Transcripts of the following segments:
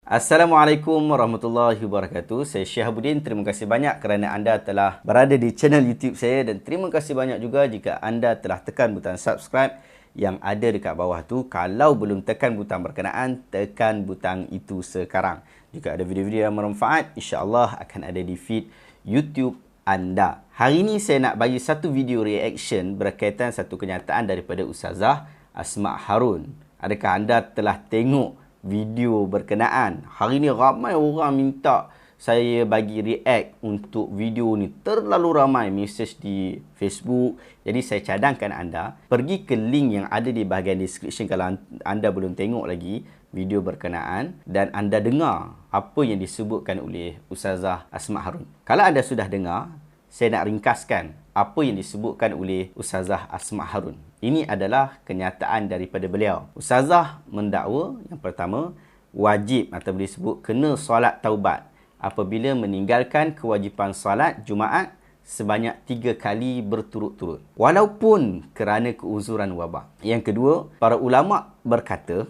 Assalamualaikum warahmatullahi wabarakatuh. Saya Syihabuddin. Terima kasih banyak kerana anda telah berada di channel YouTube saya dan terima kasih banyak juga jika anda telah tekan butang subscribe yang ada dekat bawah tu. Kalau belum tekan butang berkenaan, tekan butang itu sekarang. Jika ada video-video yang bermanfaat, insya-Allah akan ada di feed YouTube anda. Hari ini saya nak bagi satu video reaction berkaitan satu kenyataan daripada Ustazah Asma' Harun. Adakah anda telah tengok video berkenaan? Hari ni ramai orang minta saya bagi react untuk video ni. Terlalu ramai mesej di Facebook. Jadi saya cadangkan anda pergi ke link yang ada di bahagian description kalau anda belum tengok lagi video berkenaan dan anda dengar apa yang disebutkan oleh Ustazah Asma' Harun. Kalau anda sudah dengar, saya nak ringkaskan apa yang disebutkan oleh Ustazah Asma' Harun. Ini adalah kenyataan daripada beliau. Ustazah mendakwa yang pertama, wajib atau boleh sebut kena solat taubat apabila meninggalkan kewajipan solat Jumaat sebanyak 3 kali berturut-turut, walaupun kerana keuzuran wabak. Yang kedua, para ulama' berkata,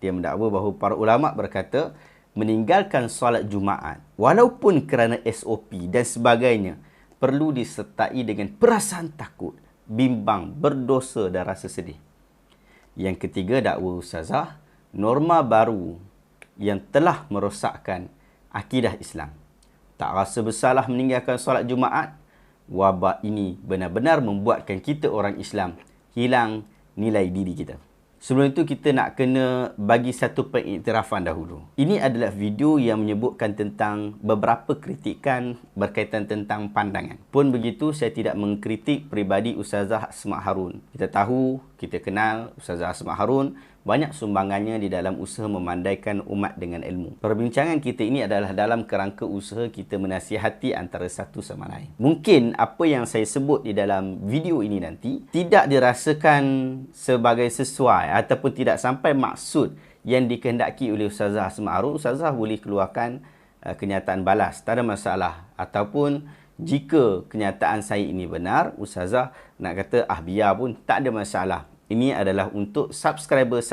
dia mendakwa bahawa para ulama' berkata, meninggalkan solat Jumaat walaupun kerana SOP dan sebagainya perlu disertai dengan perasaan takut, bimbang, berdosa dan rasa sedih. Yang ketiga, dakwa Ustazah, norma baru yang telah merosakkan akidah Islam. Tak rasa bersalah meninggalkan solat Jumaat. Wabak ini benar-benar membuatkan kita orang Islam hilang nilai diri kita. Sebelum itu kita nak kena bagi satu pengiktirafan dahulu. Ini adalah video yang menyebutkan tentang beberapa kritikan berkaitan tentang pandangan. Pun begitu, saya tidak mengkritik peribadi Ustazah Asma' Harun. Kita tahu, kita kenal Ustazah Asma' Harun, banyak sumbangannya di dalam usaha memandaikan umat dengan ilmu. Perbincangan kita ini adalah dalam kerangka usaha kita menasihati antara satu sama lain. Mungkin apa yang saya sebut di dalam video ini nanti tidak dirasakan sebagai sesuai ataupun tidak sampai maksud yang dikehendaki oleh Ustazah Asma' Harun. Ustazah boleh keluarkan kenyataan balas, tak ada masalah. Ataupun jika kenyataan saya ini benar, Ustazah nak kata biar pun tak ada masalah. Ini adalah untuk subscriber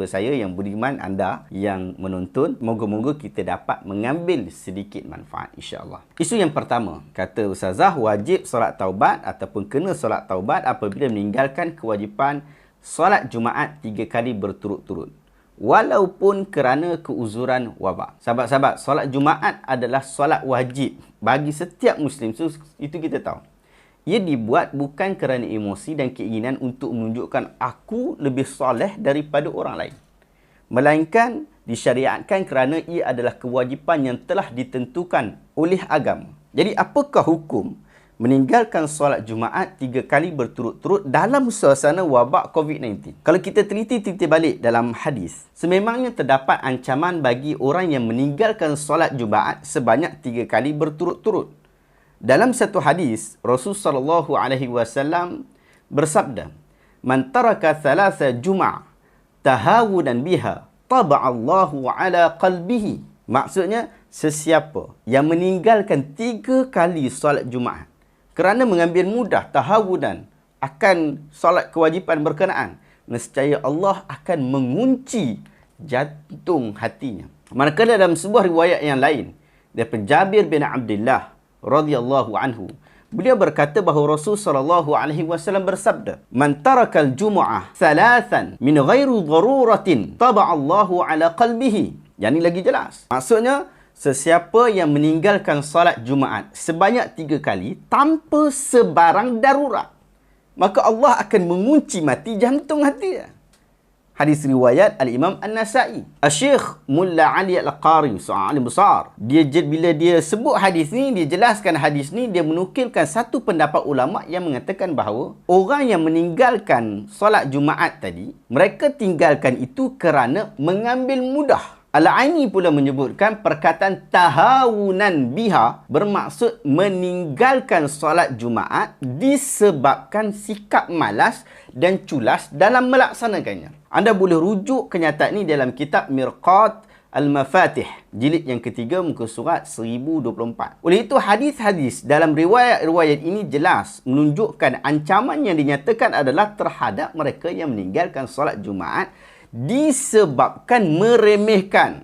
saya yang beriman, anda yang menonton. Moga-moga kita dapat mengambil sedikit manfaat, insya-Allah. Isu yang pertama, kata Ustazah, wajib solat taubat ataupun kena solat taubat apabila meninggalkan kewajipan solat Jumaat 3 kali berturut-turut, walaupun kerana keuzuran wabak. Sahabat-sahabat, solat Jumaat adalah solat wajib bagi setiap Muslim. So, itu kita tahu. Ia dibuat bukan kerana emosi dan keinginan untuk menunjukkan aku lebih soleh daripada orang lain, melainkan disyariatkan kerana ia adalah kewajipan yang telah ditentukan oleh agama. Jadi apakah hukum meninggalkan solat Jumaat 3 kali berturut-turut dalam suasana wabak COVID-19? Kalau kita teliti balik dalam hadis, sememangnya terdapat ancaman bagi orang yang meninggalkan solat Jumaat sebanyak 3 kali berturut-turut. Dalam satu hadis, Rasulullah SAW bersabda, "Man taraka thalatha jum'ah tahawudan biha, taba'allahu ala qalbihi." Maksudnya, sesiapa yang meninggalkan 3 kali solat Jumaat kerana mengambil mudah tahawudan akan solat kewajipan berkenaan, nescaya Allah akan mengunci jantung hatinya. Manakala dalam sebuah riwayat yang lain daripada Jabir bin Abdullah radhiyallahu anhu, beliau berkata bahawa Rasul sallallahu alaihi wasallam bersabda, "Man tarakal jumu'ah thalathan min ghairi daruratin taba'allahu ala qalbihi." Yang ini lagi jelas. Maksudnya, sesiapa yang meninggalkan salat Jumaat sebanyak 3 kali tanpa sebarang darurat, maka Allah akan mengunci mati jantung hati dia. Hadis riwayat Al-Imam An-Nasa'i. Syekh Mulla Ali Al-Qari, seorang alim besar, bila dia sebut hadis ni, dia jelaskan hadis ni, dia menukilkan satu pendapat ulama yang mengatakan bahawa orang yang meninggalkan solat Jumaat tadi, mereka tinggalkan itu kerana mengambil mudah. Al-Aini pula menyebutkan perkataan tahawunan biha bermaksud meninggalkan solat Jumaat disebabkan sikap malas dan culas dalam melaksanakannya. Anda boleh rujuk kenyataan ini dalam kitab Mirqat Al-Mafatih, jilid yang ketiga, muka surat 1024. Oleh itu, hadis-hadis dalam riwayat-riwayat ini jelas menunjukkan ancaman yang dinyatakan adalah terhadap mereka yang meninggalkan solat Jumaat disebabkan meremehkan,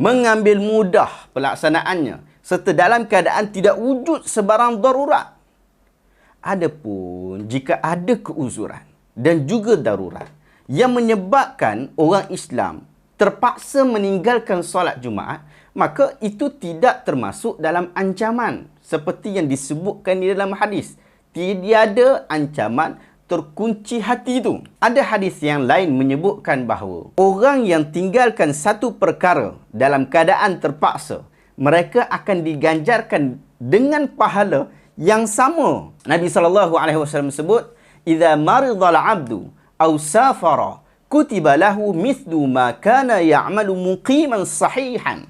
mengambil mudah pelaksanaannya, serta dalam keadaan tidak wujud sebarang darurat. Adapun jika ada keuzuran dan juga darurat yang menyebabkan orang Islam terpaksa meninggalkan solat Jumaat, maka itu tidak termasuk dalam ancaman seperti yang disebutkan di dalam hadis. Tiada ancaman terkunci hati itu. Ada hadis yang lain menyebutkan bahawa orang yang tinggalkan satu perkara dalam keadaan terpaksa, mereka akan diganjarkan dengan pahala yang sama. Nabi SAW sebut, "Idza maridal 'abdu aw safara, kutiba lahu mithlu ma kana ya'malu muqiman sahihan."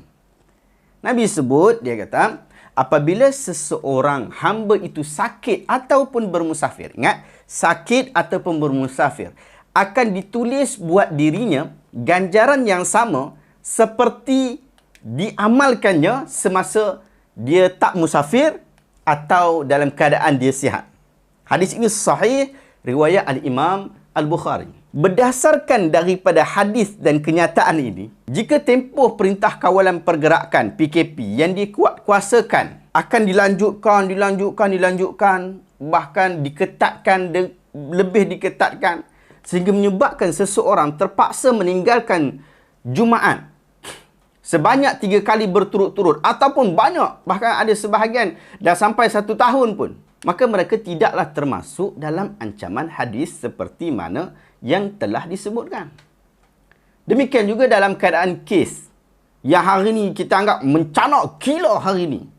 Nabi sebut, dia kata, apabila seseorang hamba itu sakit ataupun bermusafir, ingat, sakit ataupun bermusafir, akan ditulis buat dirinya ganjaran yang sama seperti diamalkannya semasa dia tak musafir atau dalam keadaan dia sihat. Hadis ini sahih, riwayat Al-Imam Al-Bukhari. Berdasarkan daripada hadis dan kenyataan ini, jika tempoh Perintah Kawalan Pergerakan PKP yang dikuatkuasakan akan dilanjutkan, bahkan diketatkan, lebih diketatkan, sehingga menyebabkan seseorang terpaksa meninggalkan Jumaat sebanyak 3 kali berturut-turut ataupun banyak, bahkan ada sebahagian dah sampai 1 tahun pun, maka mereka tidaklah termasuk dalam ancaman hadis seperti mana yang telah disebutkan. Demikian juga dalam keadaan kes yang hari ini kita anggap mencanak gila hari ini.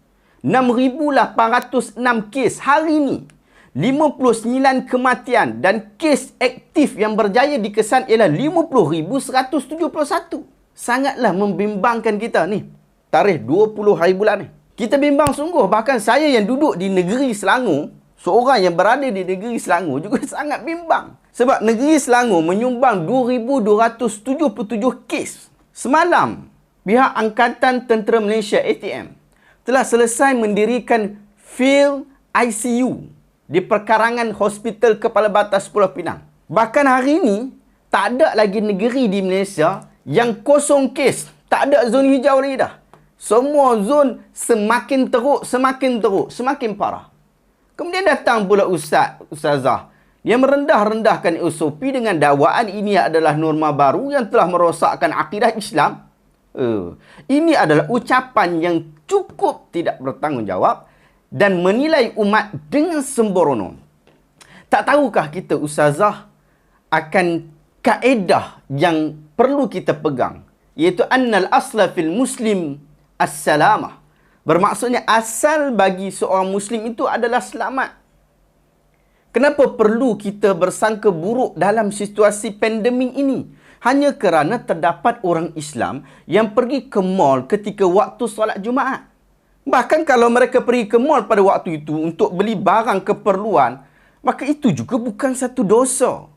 6,806 kes hari ini. 59 kematian dan kes aktif yang berjaya dikesan ialah 50,171. Sangatlah membimbangkan kita ni. Tarikh 20 hari bulan ni. Kita bimbang sungguh. Bahkan saya yang duduk di negeri Selangor, seorang yang berada di negeri Selangor juga sangat bimbang. Sebab negeri Selangor menyumbang 2,277 kes. Semalam, pihak Angkatan Tentera Malaysia ATM telah selesai mendirikan field ICU di perkarangan Hospital Kepala Batas Pulau Pinang. Bahkan hari ini, tak ada lagi negeri di Malaysia yang kosong kes. Tak ada zon hijau lagi dah. Semua zon semakin teruk, semakin parah. Kemudian datang pula ustazah yang merendah-rendahkan SOP dengan dakwaan ini adalah norma baru yang telah merosakkan akidah Islam. Ini adalah ucapan yang cukup tidak bertanggungjawab dan menilai umat dengan sembrono. Tak tahukah kita ustazah akan kaedah yang perlu kita pegang, iaitu annal asla fil muslim as-salamah. Bermaksudnya asal bagi seorang muslim itu adalah selamat. Kenapa perlu kita bersangka buruk dalam situasi pandemik ini? Hanya kerana terdapat orang Islam yang pergi ke mall ketika waktu solat Jumaat. Bahkan kalau mereka pergi ke mall pada waktu itu untuk beli barang keperluan, maka itu juga bukan satu dosa.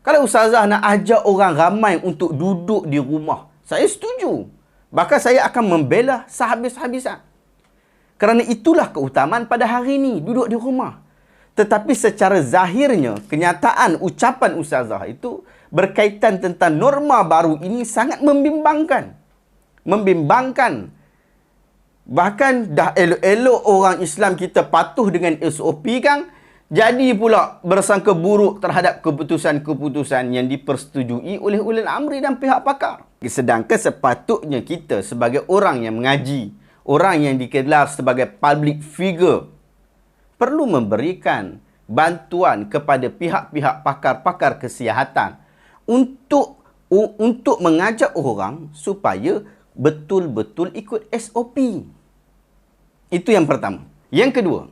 Kalau ustazah nak ajak orang ramai untuk duduk di rumah, saya setuju. Bahkan saya akan membela sehabis-habisan. Kerana itulah keutamaan pada hari ini, duduk di rumah. Tetapi secara zahirnya, kenyataan ucapan ustazah itu berkaitan tentang norma baru ini sangat membimbangkan. Membimbangkan. Bahkan dah elok-elok orang Islam kita patuh dengan SOP kan, jadi pula bersangka buruk terhadap keputusan-keputusan yang dipersetujui oleh ulil amri dan pihak pakar. Sedangkan sepatutnya kita sebagai orang yang mengaji, orang yang dikenal sebagai public figure, perlu memberikan bantuan kepada pihak-pihak pakar-pakar kesihatan untuk mengajak orang supaya betul-betul ikut SOP. Itu yang pertama. Yang kedua,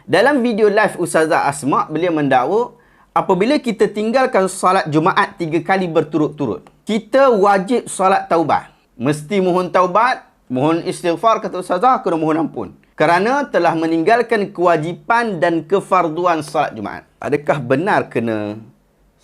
dalam video live Ustazah Asma, beliau mendakwa apabila kita tinggalkan solat Jumaat 3 kali berturut-turut, kita wajib solat taubat. Mesti mohon taubat, mohon istighfar, kata Ustazah, kena mohon ampun. Kerana telah meninggalkan kewajipan dan kefarduan solat Jumaat. Adakah benar kena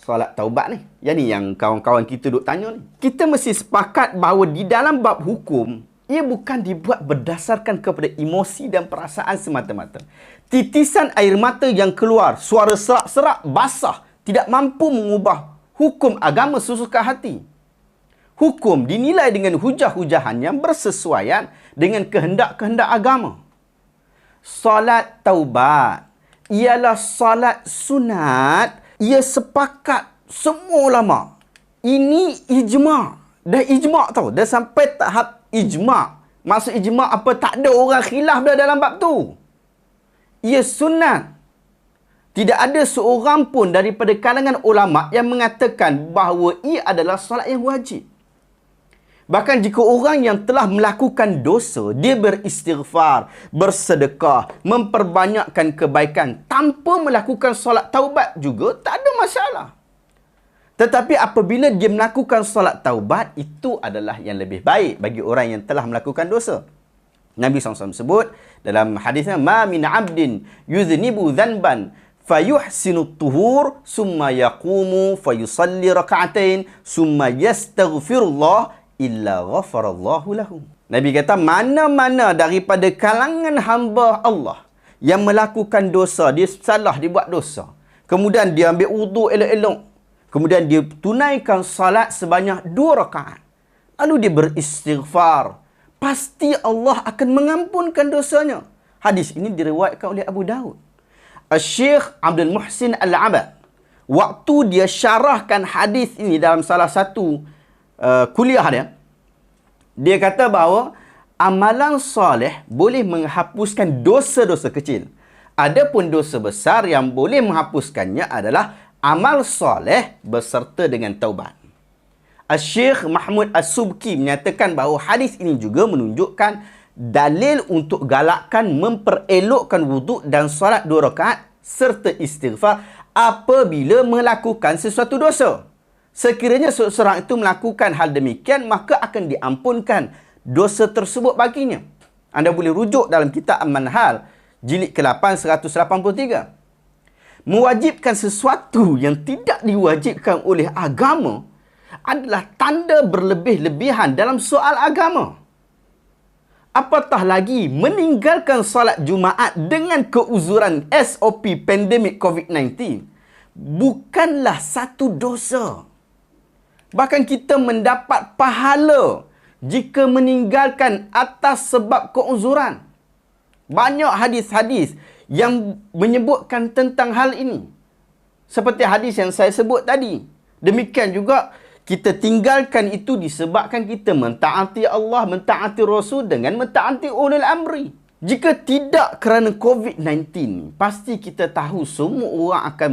solat taubat ni? Yang ni yang kawan-kawan kita duk tanya ni. Kita mesti sepakat bahawa di dalam bab hukum, ia bukan dibuat berdasarkan kepada emosi dan perasaan semata-mata. Titisan air mata yang keluar, suara serak-serak basah, tidak mampu mengubah hukum agama sesuka hati. hukum dinilai dengan hujah-hujahan yang bersesuaian dengan kehendak-kehendak agama. Solat taubat ialah solat sunat. Ia sepakat semua ulama. Ini ijma'. Dah ijma' tau. Dah sampai tahap ijma'. Maksud ijma' apa? Tak ada orang khilaf dah dalam bab tu. Ia sunat. Tidak ada seorang pun daripada kalangan ulama' yang mengatakan bahawa ia adalah solat yang wajib. Bahkan jika orang yang telah melakukan dosa, dia beristighfar, bersedekah, memperbanyakkan kebaikan tanpa melakukan solat taubat juga, tak ada masalah. Tetapi apabila dia melakukan solat taubat, itu adalah yang lebih baik bagi orang yang telah melakukan dosa. Nabi SAW sebut dalam hadisnya, "Ma min 'abdin yuznibu dhanban fayuhsinu tuhur summa yaqumu fayusalli raka'atain summa yastaghfirullah illa ghafarallahu lahu." Nabi kata, mana-mana daripada kalangan hamba Allah yang melakukan dosa, dia salah, dia buat dosa, kemudian dia ambil wuduk elok-elok, kemudian dia tunaikan salat sebanyak 2 rakaat, lalu dia beristighfar, pasti Allah akan mengampunkan dosanya. Hadis ini diriwayatkan oleh Abu Daud. Syekh Abdul Muhsin Al-Abad, waktu dia syarahkan hadis ini dalam salah satu kuliah dia kata bahawa amalan soleh boleh menghapuskan dosa-dosa kecil. Adapun dosa besar yang boleh menghapuskannya adalah amal soleh beserta dengan taubat. Syekh Mahmud As-Subki menyatakan bahawa hadis ini juga menunjukkan dalil untuk galakkan memperelokkan wuduk dan solat 2 rakaat serta istighfar apabila melakukan sesuatu dosa. Sekiranya seseorang itu melakukan hal demikian, maka akan diampunkan dosa tersebut baginya. Anda boleh rujuk dalam kitab Al-Manhal, jilid ke-8, 183. Mewajibkan sesuatu yang tidak diwajibkan oleh agama adalah tanda berlebih-lebihan dalam soal agama. Apatah lagi meninggalkan solat Jumaat dengan keuzuran SOP pandemik COVID-19 bukanlah satu dosa. Bahkan kita mendapat pahala jika meninggalkan atas sebab keuzuran. Banyak hadis-hadis yang menyebutkan tentang hal ini. Seperti hadis yang saya sebut tadi. Demikian juga kita tinggalkan itu disebabkan kita mentaati Allah, mentaati Rasul dengan mentaati ulul amri. Jika tidak kerana COVID-19, pasti kita tahu semua orang akan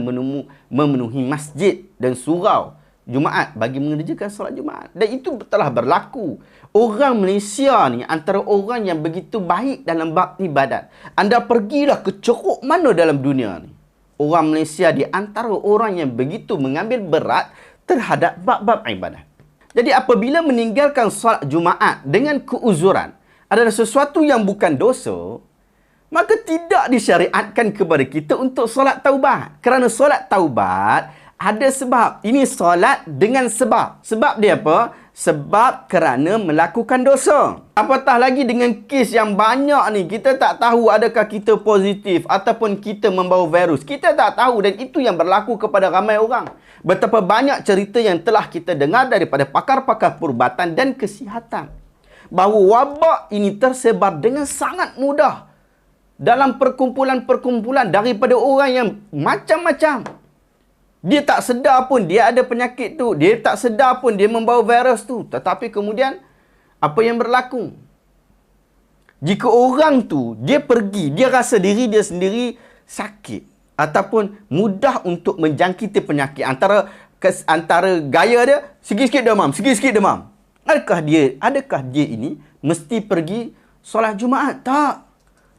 memenuhi masjid dan surau Jumaat bagi mengerjakan solat Jumaat. Dan itu telah berlaku. Orang Malaysia ni antara orang yang begitu baik dalam bab ibadat. Anda pergilah ke ceruk mana dalam dunia ni, orang Malaysia di antara orang yang begitu mengambil berat terhadap bab-bab ibadat. Jadi apabila meninggalkan solat Jumaat dengan keuzuran adalah sesuatu yang bukan dosa, maka tidak disyariatkan kepada kita untuk solat taubat. Kerana solat taubat ada sebab. Ini solat dengan sebab. Sebab dia apa? Sebab kerana melakukan dosa. Apatah lagi dengan kes yang banyak ni, kita tak tahu adakah kita positif ataupun kita membawa virus. Kita tak tahu, dan itu yang berlaku kepada ramai orang. Betapa banyak cerita yang telah kita dengar daripada pakar-pakar perubatan dan kesihatan, bahawa wabak ini tersebar dengan sangat mudah dalam perkumpulan-perkumpulan daripada orang yang macam-macam. Dia tak sedar pun dia ada penyakit tu. Dia tak sedar pun dia membawa virus tu. Tetapi kemudian, apa yang berlaku? Jika orang tu, dia pergi, dia rasa diri dia sendiri sakit ataupun mudah untuk menjangkiti penyakit. Antara gaya dia, sikit-sikit demam, sikit-sikit demam. Adakah dia ini mesti pergi solat Jumaat? Tak.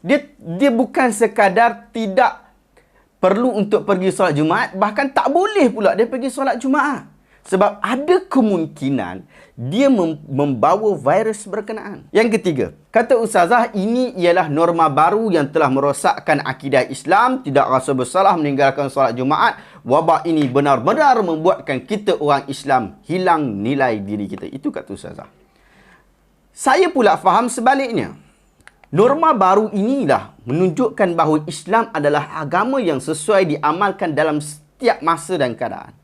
Dia bukan sekadar tidak perlu untuk pergi solat Jumaat, bahkan tak boleh pula dia pergi solat Jumaat. Sebab ada kemungkinan dia membawa virus berkenaan. Yang ketiga, kata Ustazah, ini ialah norma baru yang telah merosakkan akidah Islam. Tidak rasa bersalah meninggalkan solat Jumaat. Wabak ini benar-benar membuatkan kita orang Islam hilang nilai diri kita. Itu kata Ustazah. Saya pula faham sebaliknya. Norma baru inilah menunjukkan bahawa Islam adalah agama yang sesuai diamalkan dalam setiap masa dan keadaan.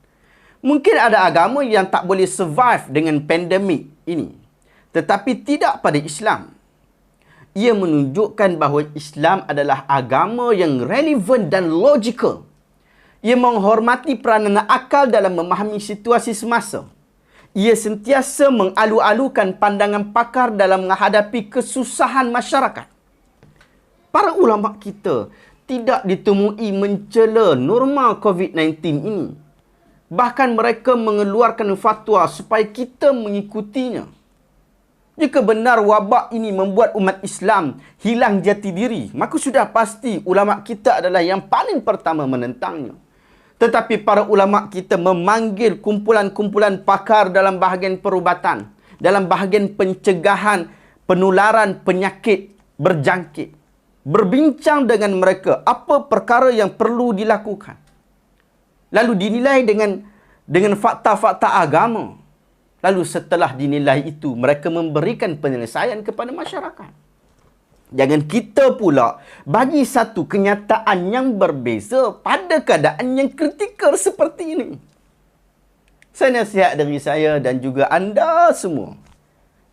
Mungkin ada agama yang tak boleh survive dengan pandemik ini. Tetapi tidak pada Islam. Ia menunjukkan bahawa Islam adalah agama yang relevan dan logikal. Ia menghormati peranan akal dalam memahami situasi semasa. Ia sentiasa mengalu-alukan pandangan pakar dalam menghadapi kesusahan masyarakat. Para ulama kita tidak ditemui mencela norma COVID-19 ini. Bahkan mereka mengeluarkan fatwa supaya kita mengikutinya. Jika benar wabak ini membuat umat Islam hilang jati diri, maka sudah pasti ulama kita adalah yang paling pertama menentangnya. Tetapi para ulama kita memanggil kumpulan-kumpulan pakar dalam bahagian perubatan, dalam bahagian pencegahan penularan penyakit berjangkit. Berbincang dengan mereka apa perkara yang perlu dilakukan. Lalu dinilai dengan fakta-fakta agama. Lalu setelah dinilai itu, mereka memberikan penyelesaian kepada masyarakat. Jangan kita pula bagi satu kenyataan yang berbeza pada keadaan yang kritikal seperti ini. Saya nasihat dari saya dan juga anda semua.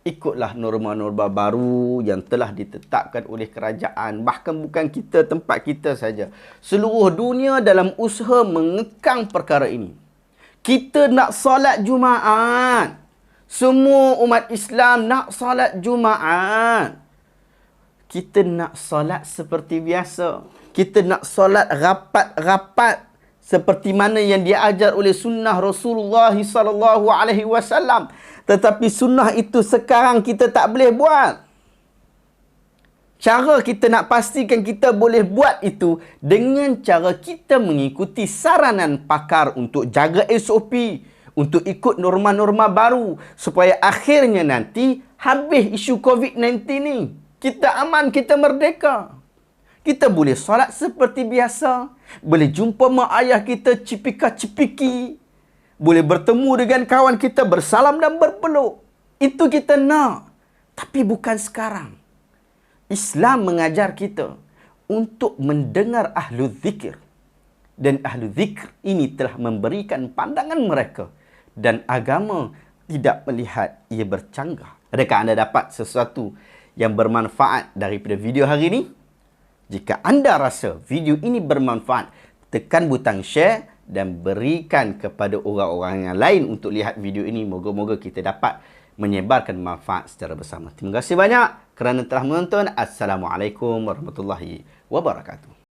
Ikutlah norma-norma baru yang telah ditetapkan oleh kerajaan. Bahkan bukan kita, tempat kita saja. Seluruh dunia dalam usaha mengekang perkara ini. Kita nak solat Jumaat. Semua umat Islam nak solat Jumaat. Kita nak solat seperti biasa. Kita nak solat rapat-rapat seperti mana yang diajar oleh sunnah Rasulullah SAW. Tetapi sunnah itu sekarang kita tak boleh buat. Cara kita nak pastikan kita boleh buat itu dengan cara kita mengikuti saranan pakar untuk jaga SOP, untuk ikut norma-norma baru supaya akhirnya nanti habis isu COVID-19 ni. Kita aman, kita merdeka. Kita boleh solat seperti biasa. Boleh jumpa mak ayah kita cipika-cipiki. Boleh bertemu dengan kawan kita, bersalam dan berpeluk. Itu kita nak. Tapi bukan sekarang. Islam mengajar kita untuk mendengar ahlu zikir. Dan ahlu zikir ini telah memberikan pandangan mereka. Dan agama tidak melihat ia bercanggah. Adakah anda dapat sesuatu yang bermanfaat daripada video hari ini? Jika anda rasa video ini bermanfaat, tekan butang share dan berikan kepada orang-orang yang lain untuk lihat video ini. Moga-moga kita dapat menyebarkan manfaat secara bersama. Terima kasih banyak kerana telah menonton. Assalamualaikum warahmatullahi wabarakatuh.